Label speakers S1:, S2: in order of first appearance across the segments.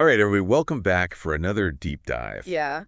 S1: All right, everybody, welcome back for another deep dive.
S2: Yeah.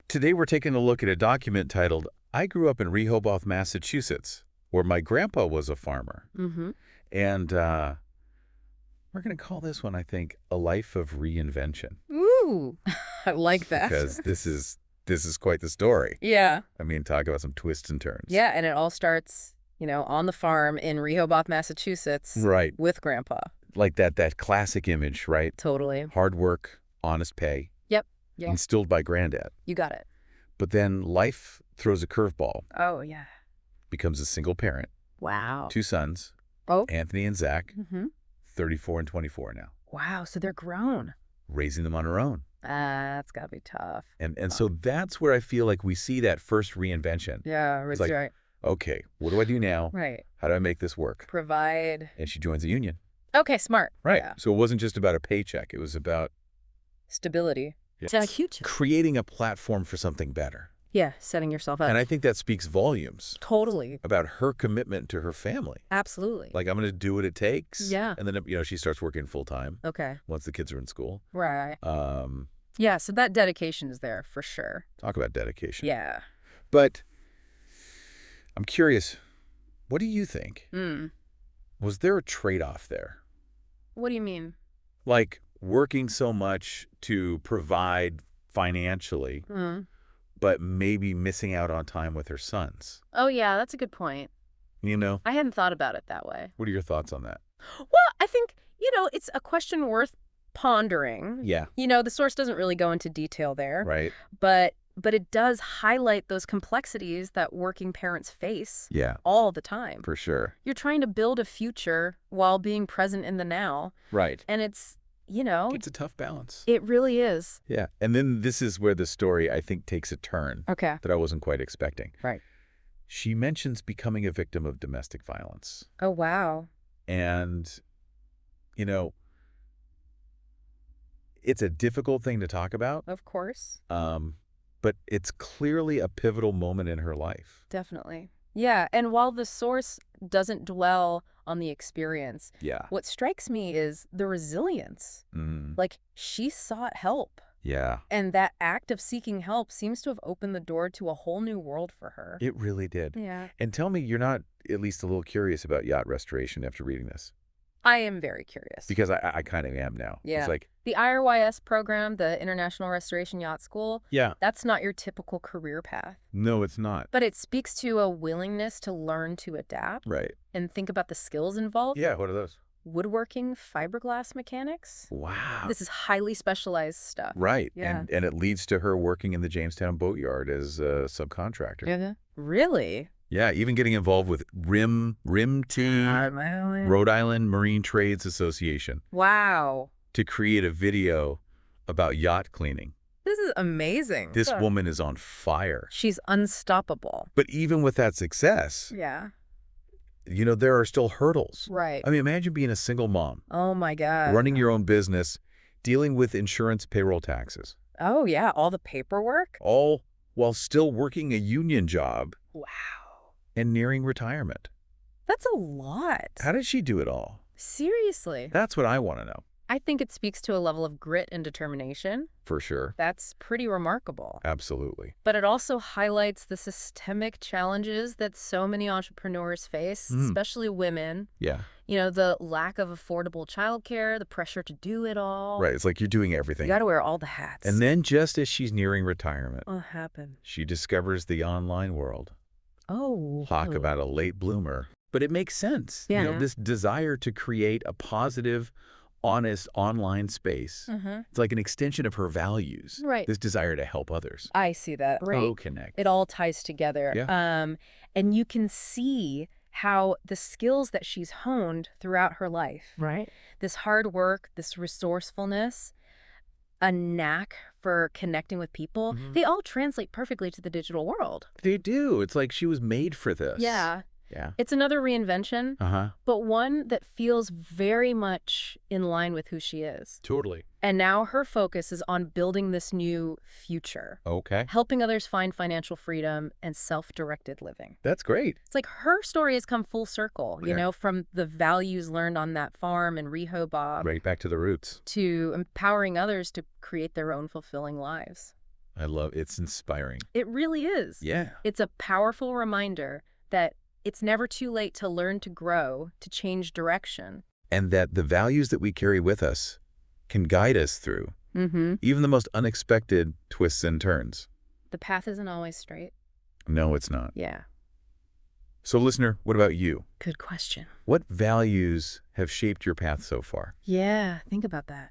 S1: Today we're taking a look at a document titled, I Grew Up in Rehoboth, Massachusetts, where my grandpa was a farmer.
S2: Mm-hmm.
S1: And we're going to call this one, I think, A Life of Reinvention.
S2: Ooh, I like that.
S1: Because this is quite the story.
S2: Yeah.
S1: I mean, talk about some twists and turns.
S2: Yeah, and it all starts, on the farm in Rehoboth, Massachusetts.
S1: Right.
S2: With Grandpa.
S1: Like that classic image, right?
S2: Totally.
S1: Hard work, honest pay.
S2: Yep. Yeah.
S1: Instilled by Granddad.
S2: You got it.
S1: But then life throws a curveball.
S2: Oh, yeah.
S1: Becomes a single parent.
S2: Wow.
S1: 2 sons.
S2: Oh.
S1: Anthony and Zach.
S2: Mm-hmm.
S1: 34 and 24 now.
S2: Wow, so they're grown.
S1: Raising them on her own.
S2: That's got to be tough.
S1: And so that's where I feel like we see that first reinvention.
S2: Yeah,
S1: It's
S2: that's
S1: like,
S2: right.
S1: okay, what do I do now?
S2: Right.
S1: How do I make this work?
S2: Provide.
S1: And she joins a union.
S2: Okay, smart.
S1: Right.
S2: Yeah.
S1: So it wasn't just about a paycheck. It was about
S2: Stability.
S3: Huge.
S1: creating a platform for something better.
S2: Yeah, setting yourself up.
S1: And I think that speaks volumes
S2: Totally.
S1: about her commitment to her family.
S2: Absolutely.
S1: Like, I'm going to do what it takes.
S2: Yeah.
S1: And then, she starts working full time
S2: Okay.
S1: once the kids are in school.
S2: Right.
S1: Um,
S2: Yeah, so that dedication is there for sure.
S1: talk about dedication.
S2: Yeah.
S1: But I'm curious, what do you think?
S2: Mm.
S1: Was there a trade-off there?
S2: What do you mean?
S1: Like working so much to provide financially,
S2: Mm.
S1: but maybe missing out on time with her sons?
S2: Oh, yeah, that's a good point. I hadn't thought about it that way.
S1: What are your thoughts on that?
S2: Well, I think, it's a question worth pondering.
S1: Yeah.
S2: The source doesn't really go into detail there.
S1: Right.
S2: But it does highlight those complexities that working parents face
S1: Yeah,
S2: all the time.
S1: for sure.
S2: You're trying to build a future while being present in the now.
S1: Right.
S2: And it's,
S1: It's a tough balance.
S2: it really is.
S1: Yeah. And then this is where the story, I think, takes a turn
S2: Okay.
S1: that I wasn't quite expecting.
S2: Right.
S1: She mentions becoming a victim of domestic violence.
S2: Oh, wow.
S1: And, it's a difficult thing to talk about,
S2: Of course.
S1: but it's clearly a pivotal moment in her life.
S2: Definitely. Yeah, and while the source doesn't dwell on the experience,
S1: Yeah.
S2: what strikes me is the resilience.
S1: Mm,
S2: Like, she sought help,
S1: yeah,
S2: and that act of seeking help seems to have opened the door to a whole new world for her.
S1: it really did.
S2: Yeah.
S1: And tell me you're not at least a little curious about yacht restoration after reading this.
S2: I am very curious.
S1: Because I kind of am now.
S2: Yeah.
S1: It's like,
S2: The IRYS program, the International Restoration Yacht School,
S1: yeah,
S2: that's not your typical career path.
S1: no, it's not.
S2: But it speaks to a willingness to learn to adapt
S1: Right.
S2: and think about the skills involved.
S1: Yeah, what are those?
S2: Woodworking, fiberglass mechanics.
S1: Wow.
S2: This is highly specialized stuff.
S1: Right.
S2: Yeah.
S1: And it leads to her working in the Jamestown boatyard as a subcontractor.
S2: Yeah. Really?
S1: Yeah, even getting involved with RIM Rhode Island Marine Trades Association
S2: Wow.
S1: to create a video about yacht cleaning.
S2: This is amazing.
S1: This woman is on fire.
S2: She's unstoppable.
S1: But even with that success,
S2: Yeah.
S1: there are still hurdles.
S2: Right.
S1: I mean, imagine being a single mom,
S2: Oh, my God.
S1: running your own business, dealing with insurance payroll taxes,
S2: Oh, yeah. All the paperwork?
S1: all while still working a union job
S2: Wow.
S1: and nearing retirement.
S2: That's a lot.
S1: How did she do it all?
S2: Seriously.
S1: That's what I want to know,
S2: I think it speaks to a level of grit and determination
S1: for sure.
S2: that's pretty remarkable.
S1: Absolutely.
S2: But it also highlights the systemic challenges that so many entrepreneurs face, especially women.
S1: Yeah.
S2: The lack of affordable childcare, the pressure to do it all.
S1: Right. It's like you're doing
S2: You
S1: everything.
S2: got to wear all the hats.
S1: And then just as she's nearing retirement,
S2: What happened?
S1: she discovers the online world.
S2: Oh.
S1: Talk about a late bloomer. But it makes sense.
S2: Yeah.
S1: This desire to create a positive, honest online space.
S2: Mm-hmm.
S1: It's like an extension of her values.
S2: Right.
S1: This desire to help others.
S2: I see that. Right.
S1: Connect.
S2: It all ties together.
S1: Yeah.
S2: And you can see how the skills that she's honed throughout her life,
S3: Right.
S2: this hard work, this resourcefulness, a knack for connecting with people, they all translate perfectly to the digital world.
S1: They do. It's like she was made for this.
S2: Yeah.
S1: Yeah.
S2: It's another reinvention, but one that feels very much in line with who she is.
S1: Totally.
S2: And now her focus is on building this new future.
S1: Okay.
S2: Helping others find financial freedom and self-directed living.
S1: That's great.
S2: It's like her story has come full circle, you
S1: Yeah.
S2: know, from the values learned on that farm in Rehoboth
S1: Right back to the roots.
S2: to empowering others to create their own fulfilling lives.
S1: I love it's inspiring.
S2: It really is.
S1: Yeah.
S2: It's a powerful reminder that it's never too late to learn to grow, to change direction.
S1: And that the values that we carry with us can guide us through even the most unexpected twists and turns.
S2: The path isn't always straight.
S1: No, it's not.
S2: Yeah.
S1: So listener, what about you?
S2: Good question.
S1: What values have shaped your path so far?
S2: Yeah, think about that.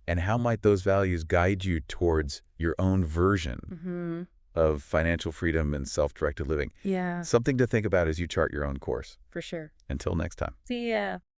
S1: And how might those values guide you towards your own version of financial freedom and self-directed living?
S2: Yeah,
S1: Something to think about as you chart your own course.
S2: for sure.
S1: Until next time.
S2: See ya.